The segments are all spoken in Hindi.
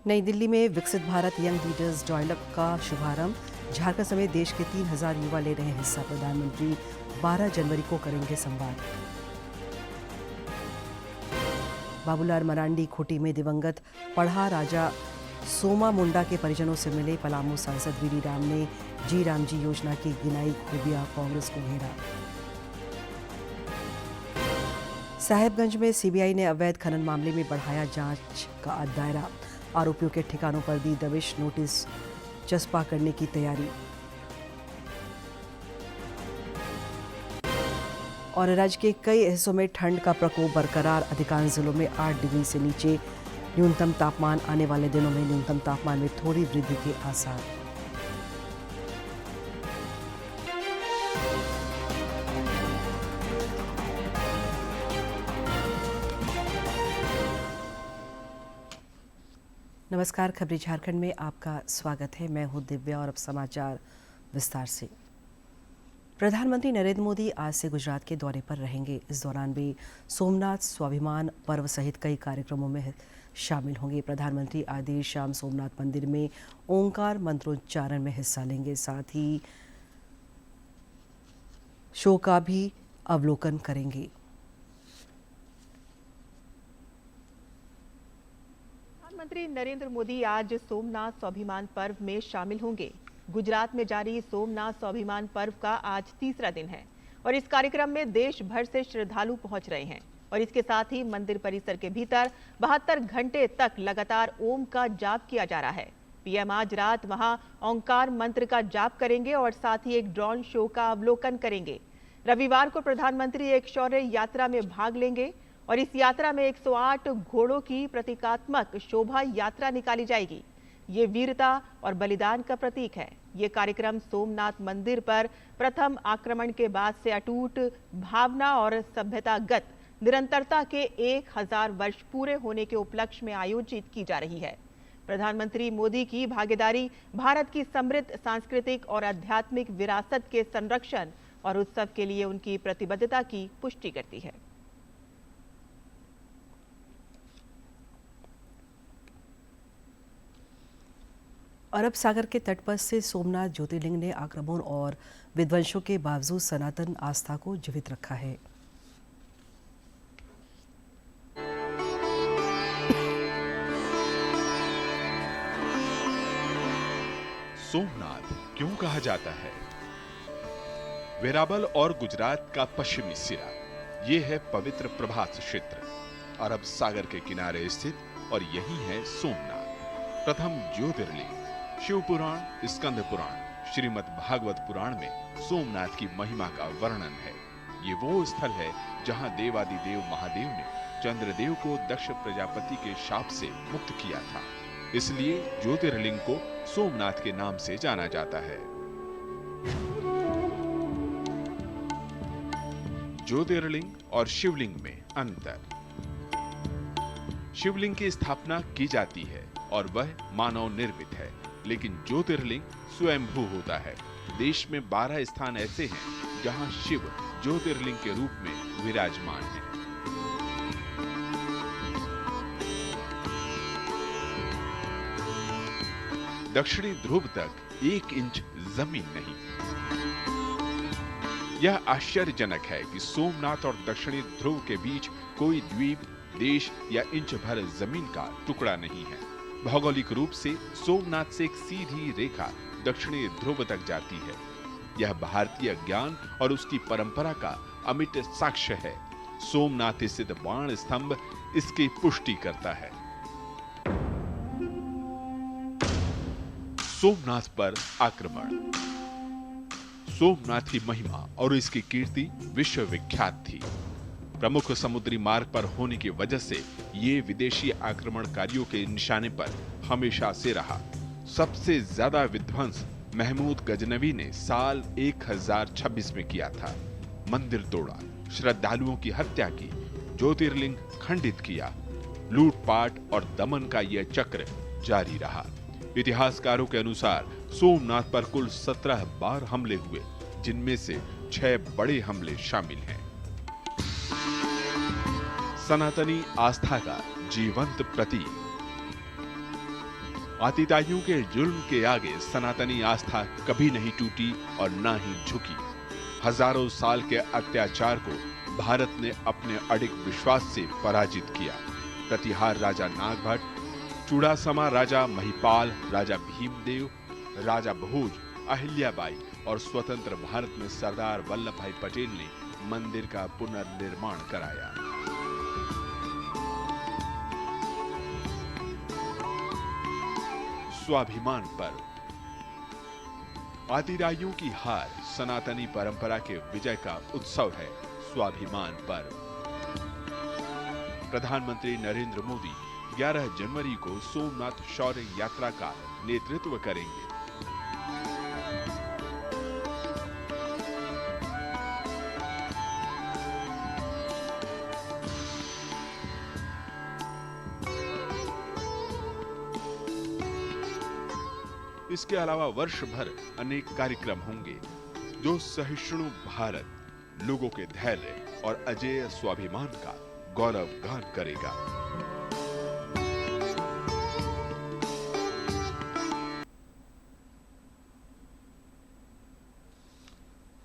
नई दिल्ली में विकसित भारत यंग लीडर्स डायलॉग का शुभारंभ। झारखंड समेत देश के 3000 युवा ले रहे हैं हिस्सा। प्रधानमंत्री 12 जनवरी को करेंगे संवाद। बाबूलाल मरांडी खूंटी में दिवंगत पढ़ा राजा सोमा मुंडा के परिजनों से मिले। पलामू सांसद वीडी राम ने जी राम जी योजना की गिनाई खूबियां। कांग्रेस को घेरा। साहेबगंज में सीबीआई ने अवैध खनन मामले में बढ़ाया जांच का दायरा। आरोपियों के ठिकानों पर दी दबिश। नोटिस चस्पा करने की तैयारी। और राज्य के कई हिस्सों में ठंड का प्रकोप बरकरार। अधिकांश जिलों में 8 डिग्री से नीचे न्यूनतम तापमान। आने वाले दिनों में न्यूनतम तापमान में थोड़ी वृद्धि के आसार। नमस्कार, खबरी झारखंड में आपका स्वागत है। मैं हूं दिव्या और अब समाचार विस्तार से। प्रधानमंत्री नरेंद्र मोदी आज से गुजरात के दौरे पर रहेंगे। इस दौरान वे सोमनाथ स्वाभिमान पर्व सहित कई कार्यक्रमों में शामिल होंगे। प्रधानमंत्री आज देर शाम सोमनाथ मंदिर में ओंकार मंत्रोच्चारण में हिस्सा लेंगे। साथ ही शो का भी अवलोकन करेंगे। प्रधानमंत्री नरेंद्र मोदी आज सोमनाथ स्वाभिमान पर्व में शामिल होंगे। गुजरात में जारी सोमनाथ स्वाभिमान पर्व का आज तीसरा दिन है और इस कार्यक्रम में देश भर से श्रद्धालु पहुंच रहे हैं। और इसके साथ ही मंदिर परिसर के भीतर 72 घंटे तक लगातार ओम का जाप किया जा रहा है। पीएम आज रात वहां ओंकार मंत्र का जाप करेंगे और साथ ही एक ड्रोन शो का अवलोकन करेंगे। रविवार को प्रधानमंत्री एक शौर्य यात्रा में भाग लेंगे और इस यात्रा में 108 घोड़ों की प्रतीकात्मक शोभा यात्रा निकाली जाएगी। ये वीरता और बलिदान का प्रतीक है। ये कार्यक्रम सोमनाथ मंदिर पर प्रथम आक्रमण के बाद से अटूट भावना और सभ्यतागत निरंतरता के 1000 वर्ष पूरे होने के उपलक्ष्य में आयोजित की जा रही है। प्रधानमंत्री मोदी की भागीदारी भारत की समृद्ध सांस्कृतिक और आध्यात्मिक विरासत के संरक्षण और उत्सव के लिए उनकी प्रतिबद्धता की पुष्टि करती है। अरब सागर के तट पर से सोमनाथ ज्योतिर्लिंग ने आक्रमण और विध्वंसों के बावजूद सनातन आस्था को जीवित रखा है। सोमनाथ क्यों कहा जाता है? वेरावल और गुजरात का पश्चिमी सिरा, ये है पवित्र प्रभास क्षेत्र, अरब सागर के किनारे स्थित, और यही है सोमनाथ। प्रथम ज्योतिर्लिंग शिव पुराण, स्कंद पुराण, श्रीमद् भागवत पुराण में सोमनाथ की महिमा का वर्णन है। ये वो स्थल है जहां देवादिदेव महादेव ने चंद्रदेव को दक्ष प्रजापति के शाप से मुक्त किया था। इसलिए ज्योतिर्लिंग को सोमनाथ के नाम से जाना जाता है। ज्योतिर्लिंग और शिवलिंग में अंतर। शिवलिंग की स्थापना की जाती है और वह मानव निर्मित है, लेकिन ज्योतिर्लिंग स्वयंभू होता है। देश में 12 स्थान ऐसे हैं जहां शिव ज्योतिर्लिंग के रूप में विराजमान है। दक्षिणी ध्रुव तक 1 इंच जमीन नहीं। यह आश्चर्यजनक है कि सोमनाथ और दक्षिणी ध्रुव के बीच कोई द्वीप, देश या इंच भर जमीन का टुकड़ा नहीं है। भौगोलिक रूप से सोमनाथ से एक सीधी रेखा दक्षिणी ध्रुव तक जाती है। यह भारतीय ज्ञान और उसकी परंपरा का अमिट साक्ष्य है। सोमनाथ स्थित बाण स्तंभ इसकी पुष्टि करता है। सोमनाथ पर आक्रमण। सोमनाथ की महिमा और इसकी कीर्ति विश्व विख्यात थी। प्रमुख समुद्री मार्ग पर होने की वजह से ये विदेशी आक्रमणकारियों के निशाने पर हमेशा से रहा। सबसे ज्यादा विध्वंस महमूद गजनवी ने साल 1026 में किया था। मंदिर तोड़ा, श्रद्धालुओं की हत्या की, ज्योतिर्लिंग खंडित किया। लूटपाट और दमन का यह चक्र जारी रहा। इतिहासकारों के अनुसार सोमनाथ पर कुल 17 बार हमले हुए, जिनमें से 6 बड़े हमले शामिल हैं। सनातनी आस्था का जीवंत प्रतीक। आतिताइयों के जुल्म के आगे सनातनी आस्था कभी नहीं टूटी और ना ही झुकी। हजारों साल के अत्याचार को भारत ने अपने अडिग विश्वास से पराजित किया। प्रतिहार राजा नागभट्ट, चूड़ासमा राजा महिपाल, राजा भीमदेव, राजा भोज, अहिल्याबाई और स्वतंत्र भारत में सरदार वल्लभ भाई पटेल ने मंदिर का पुनर्निर्माण कराया। स्वाभिमान पर्व। आतिताइयों की हार सनातनी परंपरा के विजय का उत्सव है स्वाभिमान पर्व। प्रधानमंत्री नरेंद्र मोदी 11 जनवरी को सोमनाथ शौर्य यात्रा का नेतृत्व करेंगे। इसके अलावा वर्ष भर अनेक कार्यक्रम होंगे जो सहिष्णु भारत, लोगों के धैर्य और अजेय स्वाभिमान का गौरव गान करेगा।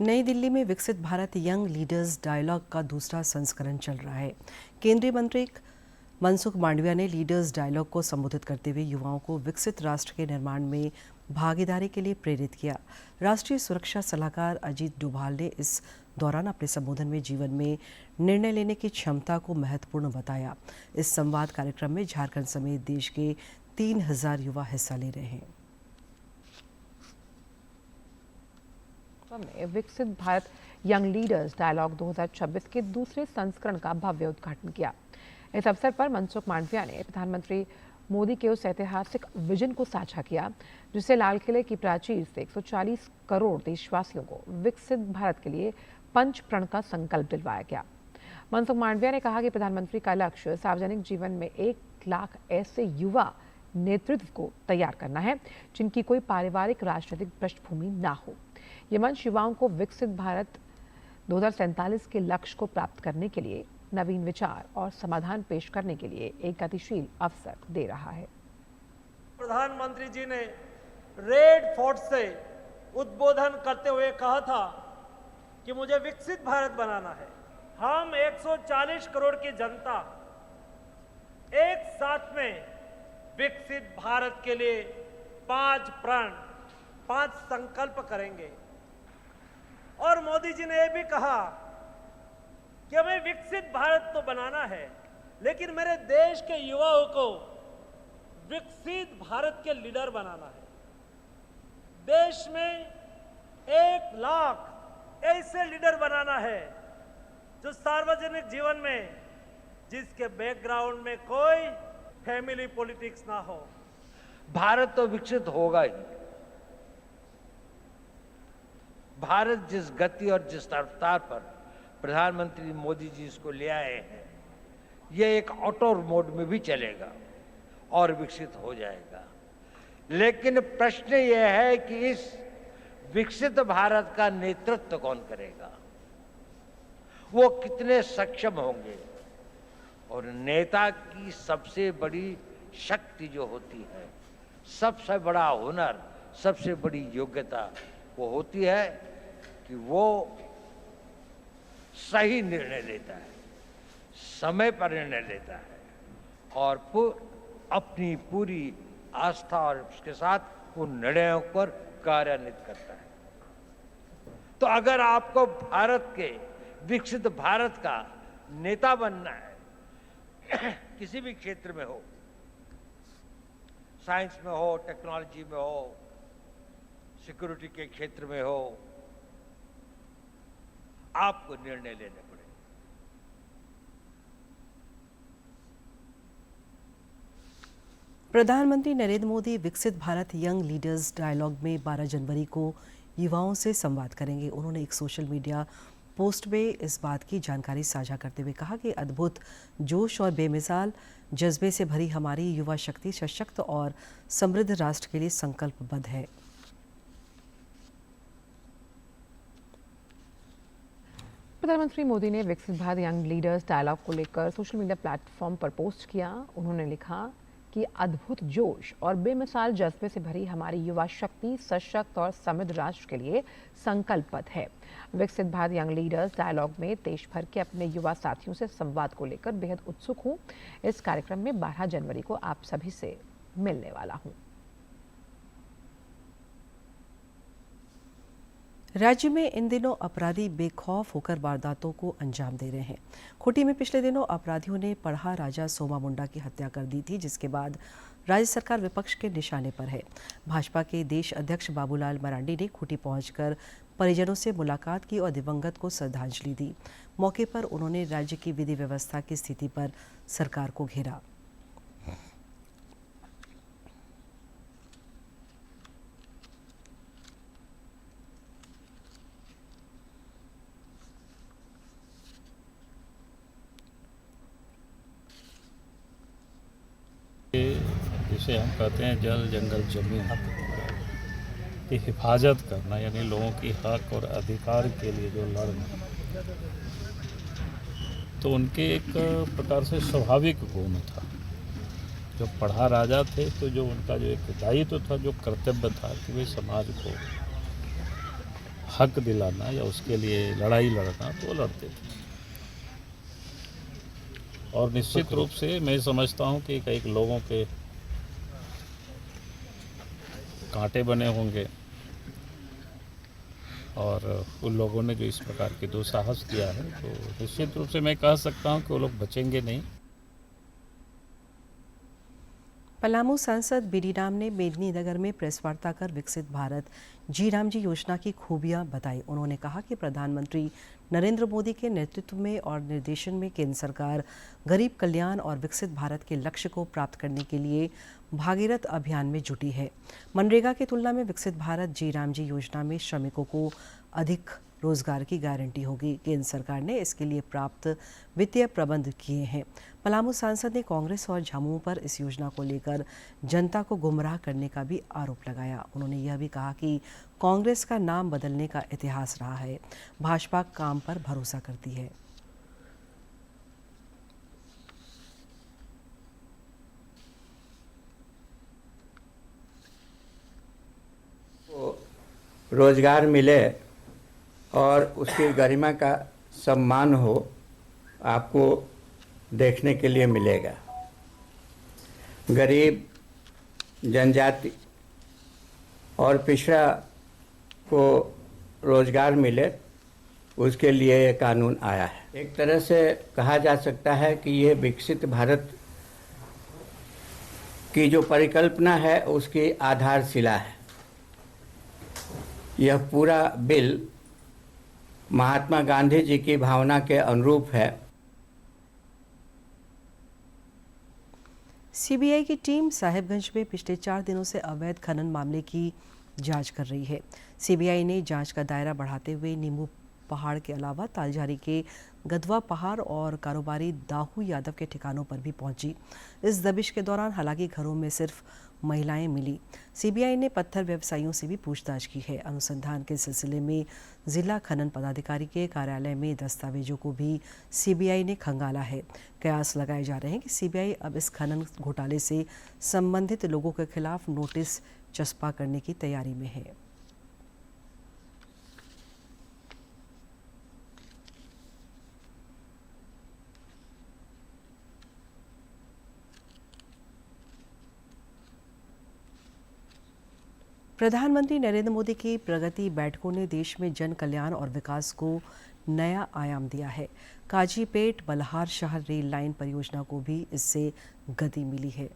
नई दिल्ली में विकसित भारत यंग लीडर्स डायलॉग का दूसरा संस्करण चल रहा है। केंद्रीय मंत्री मनसुख मांडविया ने लीडर्स डायलॉग को संबोधित करते हुए युवाओं को विकसित राष्ट्र के निर्माण में भागीदारी के लिए प्रेरित किया। राष्ट्रीय सुरक्षा सलाहकार अजीत डोभाल ने इस दौरान अपने संबोधन में जीवन में निर्णय लेने की क्षमता को महत्वपूर्ण बताया। इस संवाद कार्यक्रम में झारखंड समेत देश के 3000 युवा हिस्सा ले रहे हैं। विकसित भारत यंग लीडर्स डायलॉग 2026 के दूसरे संस्करण का भव्य उद्घाटन किया। इस अवसर पर मनसुख मांडविया ने प्रधानमंत्री मोदी के उस ऐतिहासिक विजन को साझा किया जिसे लाल किले की प्राचीर से 140 करोड़ देशवासियों को विकसित भारत के लिए पंच प्रण का संकल्प दिलवाया गया। मनसुख मांडविया ने कहा कि प्रधानमंत्री का लक्ष्य सार्वजनिक जीवन में 1 लाख ऐसे युवा नेतृत्व को तैयार करना है जिनकी कोई पारिवारिक राजनीतिक पृष्ठभूमि ना हो। ये मंच युवाओं को विकसित भारत 2047 के लक्ष्य को प्राप्त करने के लिए नवीन विचार और समाधान पेश करने के लिए एक गतिशील अवसर दे रहा है। प्रधानमंत्री जी ने रेड फोर्ट से उद्बोधन करते हुए कहा था कि मुझे विकसित भारत बनाना है। हम 140 करोड़ की जनता एक साथ में विकसित भारत के लिए 5 प्रण, 5 संकल्प करेंगे। और मोदी जी ने यह भी कहा कि हमें विकसित भारत तो बनाना है, लेकिन मेरे देश के युवाओं को विकसित भारत के लीडर बनाना है। देश में 1 लाख ऐसे लीडर बनाना है जो सार्वजनिक जीवन में जिसके बैकग्राउंड में कोई फैमिली पॉलिटिक्स ना हो। भारत तो विकसित होगा ही। भारत जिस गति और जिस रफ्तार पर प्रधानमंत्री मोदी जी इसको ले आए हैं, ये एक ऑटो मोड में भी चलेगा और विकसित हो जाएगा। लेकिन प्रश्न यह है कि इस विकसित भारत का नेतृत्व कौन करेगा, वो कितने सक्षम होंगे। और नेता की सबसे बड़ी शक्ति जो होती है, सबसे बड़ा हुनर, सबसे बड़ी योग्यता वो होती है कि वो सही निर्णय लेता है, समय पर निर्णय लेता है और अपनी पूरी आस्था और उसके साथ उन निर्णयों पर कार्यान्वित करता है। तो अगर आपको भारत के विकसित भारत का नेता बनना है, किसी भी क्षेत्र में हो, साइंस में हो, टेक्नोलॉजी में हो, सिक्योरिटी के क्षेत्र में हो, आपको निर्णय लेने पड़ेंगे। प्रधानमंत्री नरेंद्र मोदी विकसित भारत यंग लीडर्स डायलॉग में 12 जनवरी को युवाओं से संवाद करेंगे। उन्होंने एक सोशल मीडिया पोस्ट में इस बात की जानकारी साझा करते हुए कहा कि अद्भुत जोश और बेमिसाल जज्बे से भरी हमारी युवा शक्ति सशक्त और समृद्ध राष्ट्र के लिए संकल्पबद्ध है। प्रधानमंत्री मोदी ने विकसित भारत यंग लीडर्स डायलॉग को लेकर सोशल मीडिया प्लेटफॉर्म पर पोस्ट किया। उन्होंने लिखा कि अद्भुत जोश और बेमिसाल जज्बे से भरी हमारी युवा शक्ति सशक्त और समृद्ध राष्ट्र के लिए संकल्पबद्ध है। विकसित भारत यंग लीडर्स डायलॉग में देश भर के अपने युवा साथियों से संवाद को लेकर बेहद उत्सुक हूं। इस कार्यक्रम में 12 जनवरी को आप सभी से मिलने वाला हूं। राज्य में इन दिनों अपराधी बेखौफ होकर वारदातों को अंजाम दे रहे हैं। खूंटी में पिछले दिनों अपराधियों ने पढ़ा राजा सोमा मुंडा की हत्या कर दी थी, जिसके बाद राज्य सरकार विपक्ष के निशाने पर है। भाजपा के देश अध्यक्ष बाबूलाल मरांडी ने खूंटी पहुंचकर परिजनों से मुलाकात की और दिवंगत को श्रद्धांजलि दी। मौके पर उन्होंने राज्य की विधि व्यवस्था की स्थिति पर सरकार को घेरा। जिसे हम कहते हैं जल जंगल जमीन की हिफाजत करना, यानी लोगों की हक और अधिकार के लिए जो लड़ना, तो उनके एक प्रकार से स्वाभाविक गुण था। जो पढ़ा राजा थे तो जो उनका जो एक दायित्व था, जो कर्तव्य था कि वे समाज को हक दिलाना या उसके लिए लड़ाई लड़ना, तो लड़ते थे। और निश्चित रूप से मैं समझता हूं कि कई लोगों के कांटे बने होंगे और उन लोगों ने जो इस प्रकार के दुस्साहस किया है, तो निश्चित रूप से मैं कह सकता हूं कि वो लोग बचेंगे नहीं। पलामू सांसद बीडी राम ने मेदिनीनगर में प्रेस वार्ता कर विकसित भारत जी राम जी योजना की खूबियां बताई। उन्होंने कहा कि प्रधानमंत्री नरेंद्र मोदी के नेतृत्व में और निर्देशन में केंद्र सरकार गरीब कल्याण और विकसित भारत के लक्ष्य को प्राप्त करने के लिए भागीरथ अभियान में जुटी है। मनरेगा की तुलना में विकसित भारत जी राम जी योजना में श्रमिकों को अधिक रोजगार की गारंटी होगी। केंद्र सरकार ने इसके लिए प्राप्त वित्तीय प्रबंध किए हैं। पलामू सांसद ने कांग्रेस और झामुमो पर इस योजना को लेकर जनता को गुमराह करने का भी आरोप लगाया। उन्होंने यह भी कहा कि कांग्रेस का नाम बदलने का इतिहास रहा है, भाजपा काम पर भरोसा करती है। रोजगार मिले और उसकी गरिमा का सम्मान हो, आपको देखने के लिए मिलेगा। गरीब, जनजाति और पिछड़ा को रोजगार मिले, उसके लिए ये कानून आया है। एक तरह से कहा जा सकता है कि ये विकसित भारत की जो परिकल्पना है उसकी आधारशिला है। यह पूरा बिल महात्मा गांधी जी की भावना के अनुरूप है। सीबीआई की टीम साहिबगंज में पिछले 4 दिनों से अवैध खनन मामले की जांच कर रही है। सीबीआई ने जांच का दायरा बढ़ाते हुए नींबू पहाड़ के अलावा तालझारी के गधवा पहाड़ और कारोबारी दाहू यादव के ठिकानों पर भी पहुंची। इस दबिश के दौरान हालांकि घरों में सिर्फ महिलाएं मिली। सीबीआई ने पत्थर व्यवसायियों से भी पूछताछ की है। अनुसंधान के सिलसिले में जिला खनन पदाधिकारी के कार्यालय में दस्तावेजों को भी सीबीआई ने खंगाला है। कयास लगाए जा रहे हैं कि सीबीआई अब इस खनन घोटाले से संबंधित लोगों के खिलाफ नोटिस चस्पा करने की तैयारी में है। प्रधानमंत्री नरेंद्र मोदी की प्रगति बैठकों ने देश में जन कल्याण और विकास को नया आयाम दिया है। काजीपेट बल्हार शहर रेल लाइन परियोजना को भी इससे गति मिली है।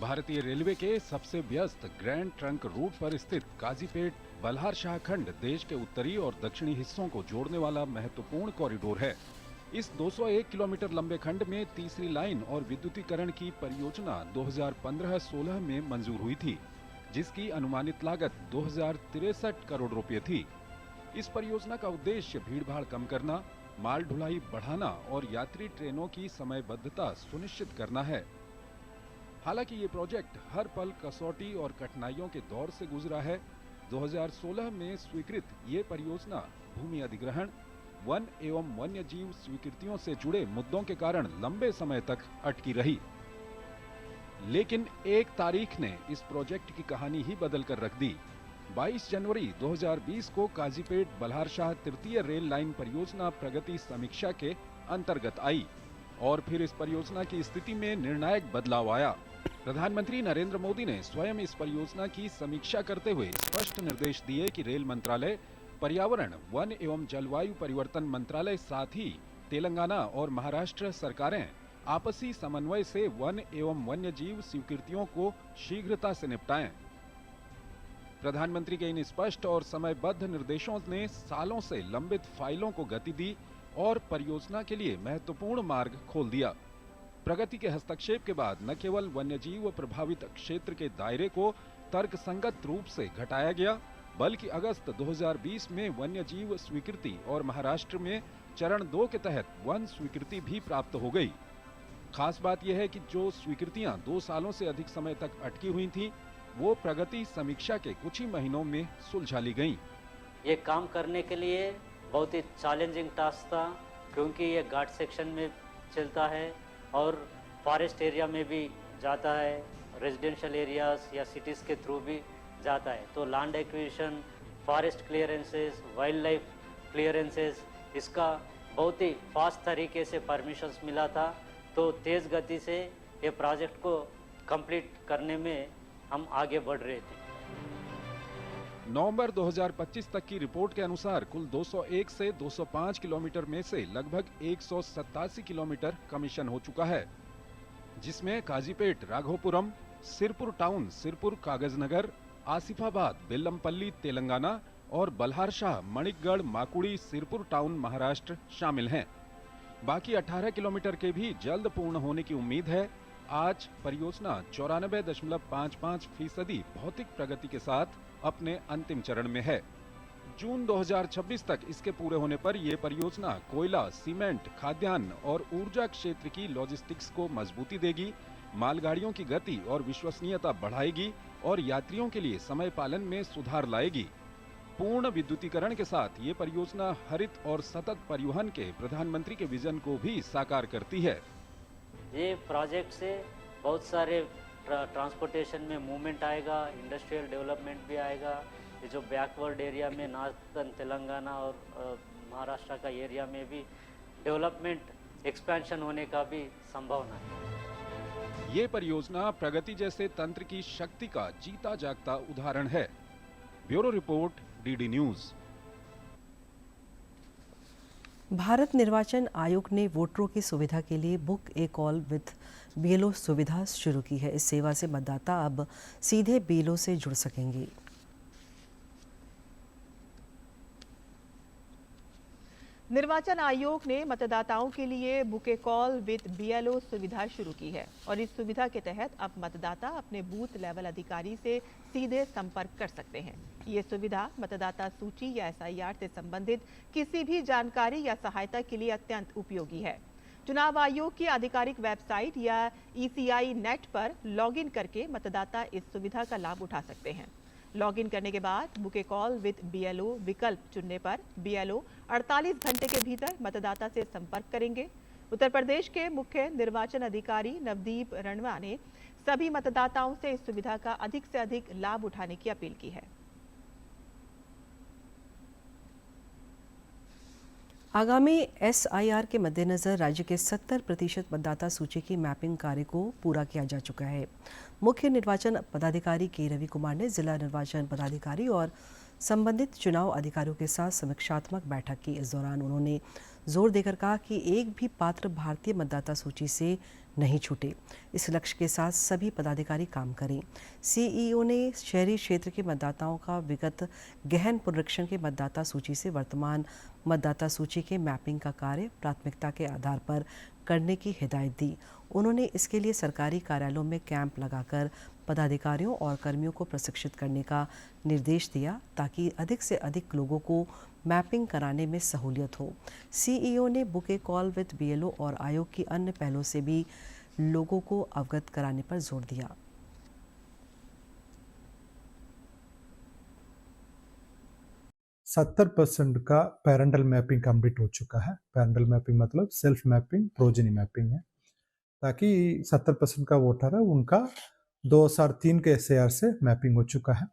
भारतीय रेलवे के सबसे व्यस्त ग्रैंड ट्रंक रूट पर स्थित काजीपेट बल्हार शाह खंड देश के उत्तरी और दक्षिणी हिस्सों को जोड़ने वाला महत्वपूर्ण कॉरिडोर है। इस 201 किलोमीटर लंबे खंड में तीसरी लाइन और विद्युतीकरण की परियोजना 2015-16 में मंजूर हुई थी, जिसकी अनुमानित लागत 2063 करोड़ रुपए थी। इस परियोजना का उद्देश्य भीड़भाड़ कम करना, माल ढुलाई बढ़ाना और यात्री ट्रेनों की समयबद्धता सुनिश्चित करना है। हालांकि ये प्रोजेक्ट हर पल कसौटी और कठिनाइयों के दौर से गुजरा है। 2016 में स्वीकृत ये परियोजना भूमि अधिग्रहण, वन एवं वन्य जीव स्वीकृतियों से जुड़े मुद्दों के कारण लंबे समय तक अटकी रही। लेकिन एक तारीख ने इस प्रोजेक्ट की कहानी ही बदल कर रख दी। 22 जनवरी 2020 को काजीपेट बल्हारशाह तृतीय रेल लाइन परियोजना प्रगति समीक्षा के अंतर्गत आई और फिर इस परियोजना की स्थिति में निर्णायक बदलाव आया। प्रधानमंत्री नरेंद्र मोदी ने स्वयं इस परियोजना की समीक्षा करते हुए स्पष्ट निर्देश दिए कि रेल मंत्रालय, पर्यावरण, वन एवं जलवायु परिवर्तन मंत्रालय, साथ ही तेलंगाना और महाराष्ट्र सरकारें आपसी समन्वय से वन एवं वन्य जीव स्वीकृतियों को शीघ्रता से निपटाएं। प्रधानमंत्री के इन स्पष्ट और समयबद्ध निर्देशों ने सालों से लंबित फाइलों को गति दी और परियोजना के लिए महत्वपूर्ण मार्ग खोल दिया। प्रगति के हस्तक्षेप के बाद न केवल वन्यजीव प्रभावित क्षेत्र के दायरे को तर्कसंगत रूप से घटाया गया, बल्कि अगस्त 2020 में वन्यजीव स्वीकृति और महाराष्ट्र में चरण 2 के तहत वन स्वीकृति भी प्राप्त हो गई। खास बात यह है कि जो स्वीकृतियां 2 सालों से अधिक समय तक अटकी हुई थीं, वो प्रगति समीक्षा के कुछ ही महीनों में सुलझा ली गईं। ये काम करने के लिए बहुत ही चैलेंजिंग टास्क था, क्योंकि ये घाट सेक्शन में चलता है और फॉरेस्ट एरिया में भी जाता है, रेजिडेंशियल एरियाज या सिटीज़ के थ्रू भी जाता है। तो land acquisition, forest clearances, wild life clearances, इसका बहुत ही फास्ट तरीके से परमिशंस मिला था। तो तेज़ गति से ये प्रोजेक्ट को कंप्लीट करने में हम आगे बढ़ रहे थे। नवंबर 2025 तक की रिपोर्ट के अनुसार कुल 201 से 205 किलोमीटर में से लगभग 187 किलोमीटर कमीशन हो चुका है, जिसमें काजीपेट, राघोपुरम, सिरपुर टाउन, सिरपुर कागजनगर, आसिफाबाद, बेल्लमपल्ली तेलंगाना और बल्हारशाह, मणिकगढ़, माकुड़ी, सिरपुर टाउन महाराष्ट्र शामिल हैं। बाकी 18 किलोमीटर के भी जल्द पूर्ण होने की उम्मीद है। आज परियोजना 94.55% भौतिक प्रगति के साथ अपने अंतिम चरण में है। जून 2026 तक इसके पूरे होने पर यह परियोजना कोयला, सीमेंट, खाद्यान्न और ऊर्जा क्षेत्र की लॉजिस्टिक्स को मजबूती देगी, मालगाड़ियों की गति और विश्वसनीयता बढ़ाएगी और यात्रियों के लिए समय पालन में सुधार लाएगी। पूर्ण विद्युतीकरण के साथ ये परियोजना हरित और सतत परिवहन के प्रधानमंत्री के विजन को भी साकार करती है। ये प्रोजेक्ट से बहुत सारे ट्रांसपोर्टेशन में मूवमेंट आएगा, इंडस्ट्रियल डेवलपमेंट भी आएगा। ये जो बैकवर्ड एरिया में नॉर्थर्न तेलंगाना और महाराष्ट्र का एरिया में भी डेवलपमेंट एक्सपेंशन होने का भी संभावना है। ये परियोजना प्रगति जैसे तंत्र की शक्ति का जीता जागता उदाहरण है। Bureau report, DD news. Bharat निर्वाचन आयोग ने वोटरों की सुविधा के लिए book A call with BLO सुविधा शुरू की है। इस सेवा से मतदाता अब सीधे बीएलओ से जुड़ सकेंगे। निर्वाचन आयोग ने मतदाताओं के लिए book A call with BLO सुविधा शुरू की है और इस सुविधा के तहत अब मतदाता अपने बूथ लेवल अधिकारी से सीधे संपर्क कर सकते हैं। ये सुविधा मतदाता सूची या एसआईआर से संबंधित किसी भी जानकारी या सहायता के लिए अत्यंत उपयोगी है। चुनाव आयोग की आधिकारिक वेबसाइट या ईसीआई नेट पर लॉगिन करके मतदाता इस सुविधा का लाभ उठा सकते हैं। लॉगिन करने के बाद book A call with BLO विकल्प चुनने पर बीएलओ 48 घंटे के भीतर मतदाता से संपर्क करेंगे। उत्तर प्रदेश के मुख्य निर्वाचन अधिकारी नवदीप रणवा ने सभी मतदाताओं से इस सुविधा का अधिक से अधिक लाभ उठाने की अपील की है। आगामी एसआईआर के मद्देनजर राज्य के 70% मतदाता सूची की मैपिंग कार्य को पूरा किया जा चुका है। मुख्य निर्वाचन पदाधिकारी के रवि कुमार ने जिला निर्वाचन पदाधिकारी और संबंधित चुनाव अधिकारियों के साथ समीक्षात्मक बैठक की। इस दौरान उन्होंने जोर देकर कहा कि एक भी पात्र भारतीय मतदाता सूची से नहीं छूटे। इस लक्ष्य के साथ सभी पदाधिकारी काम करें। सीईओ ने शहरी क्षेत्र के मतदाताओं का विगत गहन पुनरीक्षण के मतदाता सूची से वर्तमान मतदाता सूची के मैपिंग का कार्य प्राथमिकता के आधार पर करने की हिदायत दी। उन्होंने इसके लिए सरकारी कार्यालयों में कैंप लगाकर पदाधिकारियों और कर्मियों को प्रशिक्षित करने का निर्देश दिया ताकि अधिक से अधिक लोगों को मैपिंग कराने में सहूलियत हो। सीईओ ने book A call with BLO और आयोग की अन्य पहलों से भी लोगों को अवगत कराने पर जोर दिया। 70% का पैरेंटल मैपिंग कंप्लीट हो चुका है। पैरेंटल मैपिंग मतलब सेल्फ मैपिंग, प्रोजेनी मैपिंग है, ताकि 70% का वोटर है उनका 2003 के SIR से मैपिंग हो चुका है।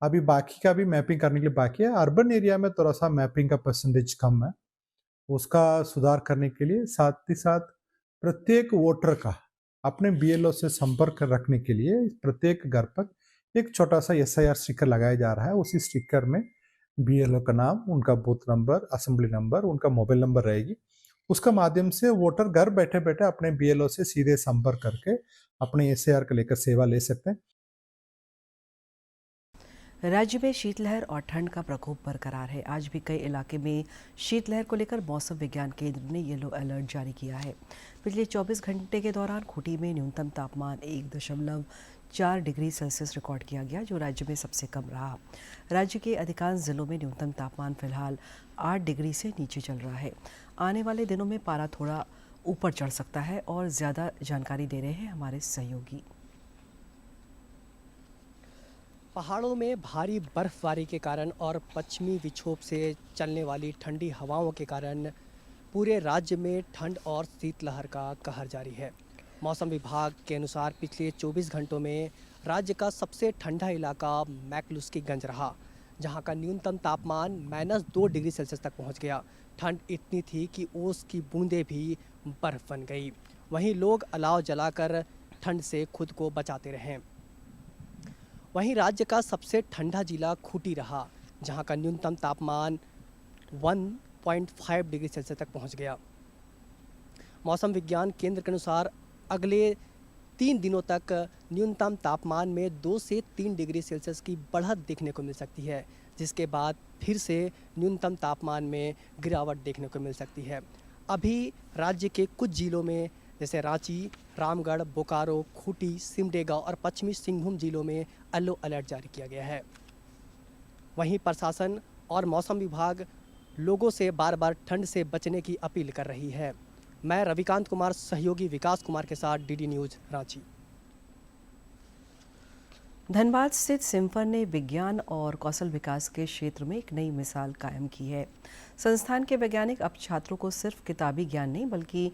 अभी बाकी का भी मैपिंग करने के लिए बाकी है। अर्बन एरिया में थोड़ा सा मैपिंग का परसेंटेज कम है, उसका सुधार करने के लिए साथ ही साथ प्रत्येक वोटर का अपने BLO से संपर्क रखने के लिए प्रत्येक घर पर एक छोटा सा SIR स्टिकर लगाया जा रहा है। उसी स्टिकर में BLO का नाम, उनका बूथ नंबर, असेंबली नंबर, उनका मोबाइल नंबर रहेगी। उसका माध्यम से वोटर घर बैठे बैठे अपने BLO से सीधे संपर्क करके अपने SIR को लेकर सेवा ले सकते हैं। राज्य में शीतलहर और ठंड का प्रकोप बरकरार है। आज भी कई इलाके में शीतलहर को लेकर मौसम विज्ञान केंद्र ने येलो अलर्ट जारी किया है। पिछले 24 घंटे के दौरान खूंटी में न्यूनतम तापमान 1.4 डिग्री सेल्सियस रिकॉर्ड किया गया, जो राज्य में सबसे कम रहा। राज्य के अधिकांश जिलों में न्यूनतम तापमान फिलहाल 8 डिग्री से नीचे चल रहा है। आने वाले दिनों में पारा थोड़ा ऊपर चढ़ सकता है और ज़्यादा जानकारी दे रहे हैं हमारे सहयोगी। पहाड़ों में भारी बर्फबारी के कारण और पश्चिमी विक्षोभ से चलने वाली ठंडी हवाओं के कारण पूरे राज्य में ठंड और शीतलहर का कहर जारी है। मौसम विभाग के अनुसार पिछले 24 घंटों में राज्य का सबसे ठंडा इलाका मैक्लुस्कीगंज रहा, जहां का न्यूनतम तापमान -2 डिग्री सेल्सियस तक पहुंच गया। ठंड इतनी थी कि ओस की बूंदें भी बर्फ बन गई। वहीं लोग अलाव जलाकर ठंड से खुद को बचाते रहे। वहीं राज्य का सबसे ठंडा जिला खूंटी रहा, जहां का न्यूनतम तापमान 1.5 डिग्री सेल्सियस तक पहुंच गया। मौसम विज्ञान केंद्र के अनुसार अगले 3 दिनों तक न्यूनतम तापमान में 2 से 3 डिग्री सेल्सियस की बढ़त देखने को मिल सकती है, जिसके बाद फिर से न्यूनतम तापमान में गिरावट देखने को मिल सकती है। अभी राज्य के कुछ जिलों में जैसे रांची, रामगढ़, बोकारो, खूंटी, सिमडेगा और पश्चिमी सिंहभूम जिलों में येलो अलर्ट जारी किया गया है। वहीं प्रशासन और मौसम विभाग लोगों से बार बार ठंड से बचने की अपील कर रही है। मैं रविकांत कुमार, सहयोगी विकास कुमार के साथ DD न्यूज़ रांची। धनबाद स्थित सिम्फर ने विज्ञान और कौशल विकास के क्षेत्र में एक नई मिसाल कायम की है। संस्थान के वैज्ञानिक अब छात्रों को सिर्फ किताबी ज्ञान नहीं, बल्कि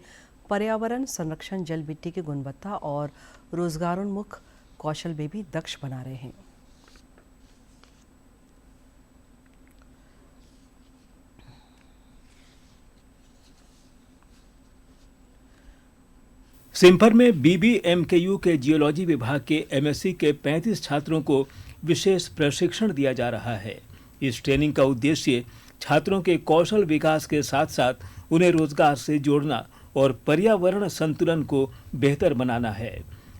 पर्यावरण संरक्षण, जल मिट्टी की गुणवत्ता और रोजगारोन्मुख कौशल में भी दक्ष बना रहे हैं। सिम्फर में BBMKU के जियोलॉजी विभाग के MSc के 35 छात्रों को विशेष प्रशिक्षण दिया जा रहा है। इस ट्रेनिंग का उद्देश्य छात्रों के कौशल विकास के साथ साथ उन्हें रोजगार से जोड़ना और पर्यावरण संतुलन को बेहतर बनाना है।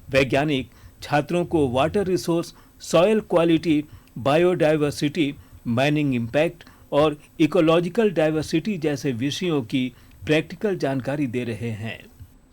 वैज्ञानिक छात्रों को water resource, soil quality, biodiversity, mining impact और इकोलॉजिकल डाइवर्सिटी जैसे विषयों की प्रैक्टिकल जानकारी दे रहे हैं।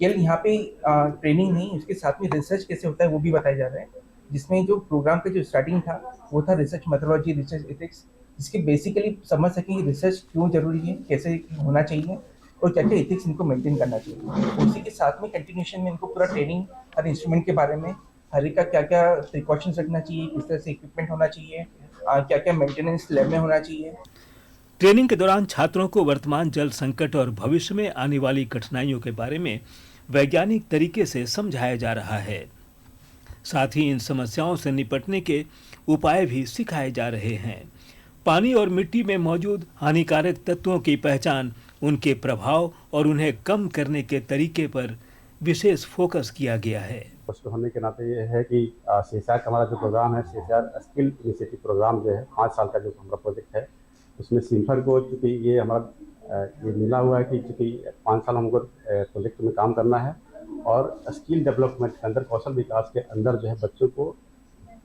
केवल यहाँ पे ट्रेनिंग नहीं, उसके साथ में रिसर्च कैसे होता है वो भी बताया जा रहा है, जिसमें जो प्रोग्राम का जो स्टार्टिंग था वो था रिसर्च मेथोडोलॉजी, रिसर्च एथिक्स, जिसके बेसिकली समझ सकें रिसर्च क्यों जरूरी है, कैसे होना चाहिए और क्या क्या एथिक्स इनको मेंटेन करना चाहिए। उसी के साथ में कंटिन्यूशन में इनको पूरा ट्रेनिंग हर इंस्ट्रूमेंट के बारे में, हर एक का क्या क्या प्रिकॉशंस रखना चाहिए, किस तरह से इक्विपमेंट होना चाहिए, क्या क्या मेंटेनेंस लैब में होना चाहिए। ट्रेनिंग के दौरान छात्रों को वर्तमान जल संकट और भविष्य में आने वाली कठिनाइयों के बारे में वैज्ञानिक तरीके से समझाया जा रहा है। साथ ही इन समस्याओं से निपटने के उपाय भी सिखाए जा रहे हैं। पानी और मिट्टी में मौजूद हानिकारक तत्वों की पहचान, उनके प्रभाव और उन्हें कम करने के तरीके पर विशेष फोकस किया गया है। उसको होने के नाते ये है कि CSR का हमारा जो प्रोग्राम है, CSR स्किल इनिशिएटिव प्रोग्राम जो है 5 साल का जो हमारा प्रोजेक्ट है, उसमें सिम्फर को चूँकि ये हमारा ये मिला हुआ है कि चूँकि 5 साल हमको प्रोजेक्ट में काम करना है और स्किल डेवलपमेंट के अंदर, कौशल विकास के अंदर जो है बच्चों को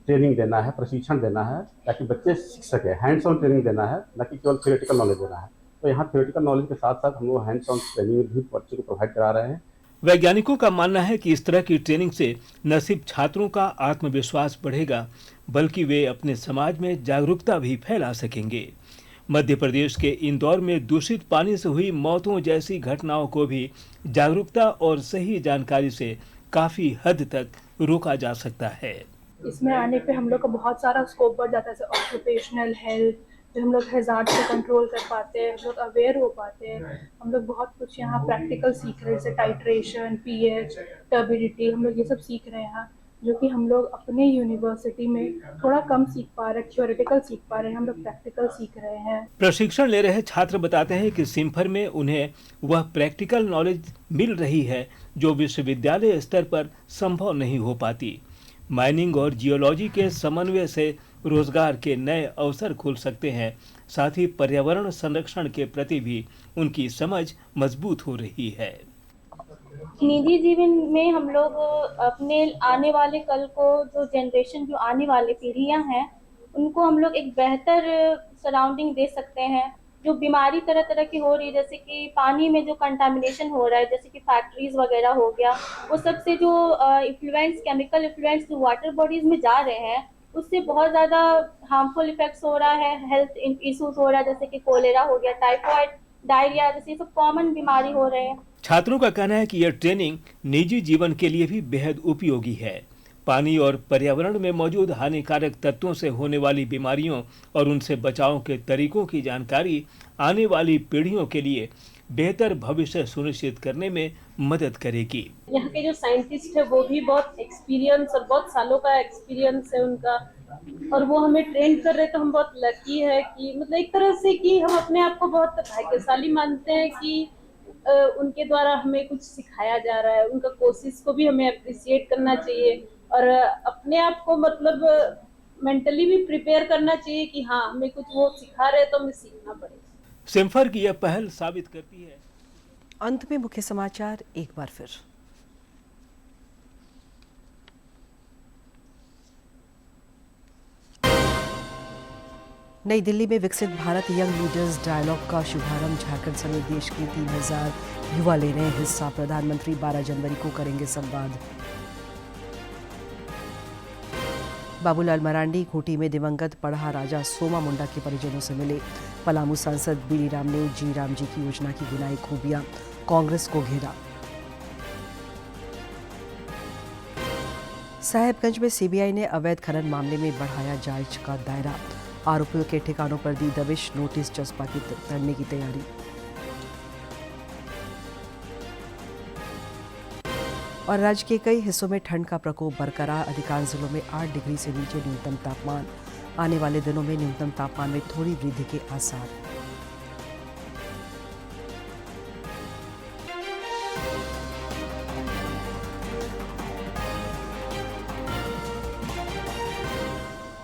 ट्रेनिंग देना है, प्रशिक्षण देना है, ताकि बच्चे सीख सके। हैंड्स ऑन ट्रेनिंग देना है, न कि केवल थ्योरेटिकल नॉलेज देना है। तो यहाँ थ्योरेटिकल नॉलेज के साथ साथ हम लोग हैंड्स ऑन ट्रेनिंग भी बच्चों को प्रोवाइड करा रहे हैं। वैज्ञानिकों का मानना है कि इस तरह की ट्रेनिंग से न सिर्फ छात्रों का आत्मविश्वास बढ़ेगा, बल्कि वे अपने समाज में जागरूकता भी फैला सकेंगे। मध्य प्रदेश के इंदौर में दूषित पानी से हुई मौतों जैसी घटनाओं को भी जागरूकता और सही जानकारी से काफी हद तक रोका जा सकता है। इसमें आने पे हम लोग का बहुत सारा स्कोप बढ़ जाता है, जैसे ऑक्यूपेशनल हेल्थ, फिर हम लोग हैजार्ड को कंट्रोल कर पाते हैं, हम लोग अवेयर हो पाते हैं। हम लोग बहुत कुछ यहाँ प्रैक्टिकल सीख रहे हैं, जैसे टाइट्रेशन, पीएच, टर्बिडिटी, हम लोग ये सब सीख रहे हैं यहाँ, जो कि हम लोग अपने यूनिवर्सिटी में थोड़ा कम सीख पा रहे हैं। थ्योरेटिकल सीख पा रहे हैं, हम लोग प्रैक्टिकल सीख रहे हैं। प्रशिक्षण ले रहे छात्र बताते हैं कि सिम्फर में उन्हें वह प्रैक्टिकल नॉलेज मिल रही है जो विश्वविद्यालय स्तर पर संभव नहीं हो पाती। माइनिंग और जियोलॉजी के समन्वय से रोजगार के नए अवसर खुल सकते हैं। साथ ही पर्यावरण संरक्षण के प्रति भी उनकी समझ मजबूत हो रही है। निजी जीवन में हम लोग अपने आने वाले कल को जो जनरेशन, जो आने वाली पीढ़ियां हैं, उनको हम लोग एक बेहतर सराउंडिंग दे सकते हैं। जो बीमारी तरह तरह की हो रही है, जैसे कि पानी में जो कंटामिनेशन हो रहा है, जैसे कि फैक्ट्रीज वगैरह हो गया, वो सब से जो इफ्लुएंस, केमिकल इफ्लुएंस जो वाटर बॉडीज में जा रहे हैं, उससे बहुत ज़्यादा हार्मफुल इफेक्ट्स हो रहा है, हेल्थ इश्यूज हो रहा है, जैसे कि कोलेरा हो गया, टाइफाइड, डायरिया, जैसे सब कॉमन बीमारी हो रहे हैं। छात्रों का कहना है कि यह ट्रेनिंग निजी जीवन के लिए भी बेहद उपयोगी है। पानी और पर्यावरण में मौजूद हानिकारक तत्वों से होने वाली बीमारियों और उनसे बचाव के तरीकों की जानकारी आने वाली पीढ़ियों के लिए बेहतर भविष्य सुनिश्चित करने में मदद करेगी। यहाँ के जो साइंटिस्ट है वो भी बहुत एक्सपीरियंस और बहुत सालों का एक्सपीरियंस है उनका, और वो हमें ट्रेन कर रहे, तो हम बहुत लकी है कि मतलब एक तरह से कि हम अपने आप को बहुत भाग्यशाली मानते हैं कि उनके द्वारा हमें कुछ सिखाया जा रहा है। उनका कोशिश को भी हमें अप्रिशिएट करना चाहिए और अपने आप को मतलब मेंटली भी प्रिपेयर करना चाहिए कि हाँ, हमें कुछ वो सिखा रहे तो हमें सीखना पड़ेगा। सिम्फर की यह पहल साबित करती है। अंत में मुख्य समाचार एक बार फिर। नई दिल्ली में विकसित भारत यंग लीडर्स डायलॉग का शुभारंभ। झारखंड समेत देश के 3000 युवा ले रहे हैं हिस्सा। प्रधानमंत्री 12 जनवरी को करेंगे संवाद। बाबूलाल मरांडी खूंटी में दिवंगत पढ़ा राजा सोमा मुंडा के परिजनों से मिले। पलामू सांसद बीडी राम ने जी राम जी की योजना की गिनाई खूबियां। कांग्रेस को घेरा। साहेबगंज में सीबीआई ने अवैध खनन मामले में बढ़ाया जांच का दायरा। आरोपियों के ठिकानों पर दी दबिश, नोटिस चस्पा करने की तैयारी। और राज्य के कई हिस्सों में ठंड का प्रकोप बरकरार। अधिकांश जिलों में 8 डिग्री से नीचे न्यूनतम तापमान। आने वाले दिनों में न्यूनतम तापमान में थोड़ी वृद्धि के आसार।